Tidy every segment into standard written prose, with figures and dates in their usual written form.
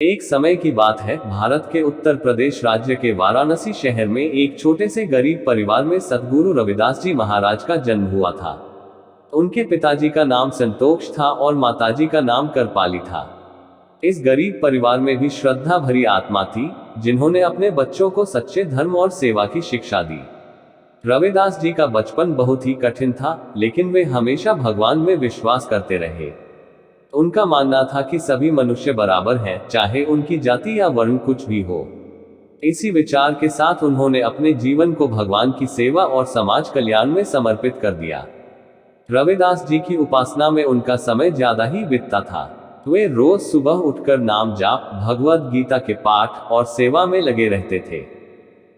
एक समय की बात है, भारत के उत्तर प्रदेश राज्य के वाराणसी शहर में एक छोटे से गरीब परिवार में सद्गुरु रविदास जी महाराज का जन्म हुआ था। उनके पिताजी का नाम संतोष था और माताजी का नाम करपाली था। इस गरीब परिवार में भी श्रद्धा भरी आत्मा थी, जिन्होंने अपने बच्चों को सच्चे धर्म और सेवा की शिक्षा दी। रविदास जी का बचपन बहुत ही कठिन था, लेकिन वे हमेशा भगवान में विश्वास करते रहे। उनका मानना था कि सभी मनुष्य बराबर हैं, चाहे उनकी जाति या वर्ण कुछ भी हो। इसी विचार के साथ उन्होंने अपने जीवन को भगवान की सेवा और समाज कल्याण में समर्पित कर दिया। रविदास जी की उपासना में उनका समय ज्यादा ही बीतता था। वे रोज सुबह उठकर नाम जाप, भगवद गीता के पाठ और सेवा में लगे रहते थे।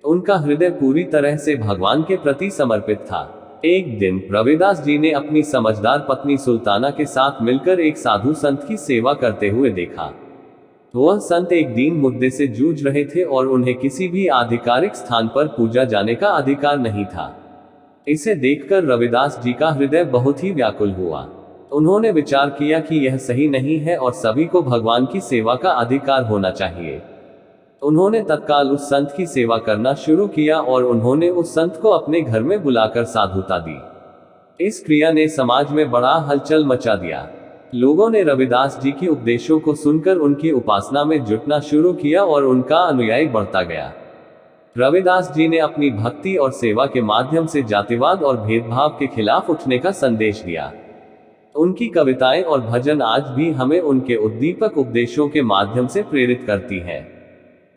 उनका हृदय पूरी तरह से भगवान के प्रति समर्पित था। एक दिन रविदास जी ने अपनी समझदार पत्नी सुल्ताना के साथ मिलकर एक साधु संत की सेवा करते हुए देखा। वह संत एक दीन मुद्दे से जूझ रहे थे और उन्हें किसी भी आधिकारिक स्थान पर पूजा जाने का अधिकार नहीं था। इसे देखकर रविदास जी का हृदय बहुत ही व्याकुल हुआ। उन्होंने विचार किया कि यह सही नहीं है और सभी को भगवान की सेवा का अधिकार होना चाहिए। उन्होंने तत्काल उस संत की सेवा करना शुरू किया और उन्होंने उस संत को अपने घर में बुलाकर साधुता दी। इस क्रिया ने समाज में बड़ा हलचल मचा दिया। लोगों ने रविदास जी के उपदेशों को सुनकर उनकी उपासना में जुटना शुरू किया और उनका अनुयायी बढ़ता गया। रविदास जी ने अपनी भक्ति और सेवा के माध्यम से जातिवाद और भेदभाव के खिलाफ उठने का संदेश दिया। उनकी कविताएं और भजन आज भी हमें उनके उद्दीपक उपदेशों के माध्यम से प्रेरित करती हैं।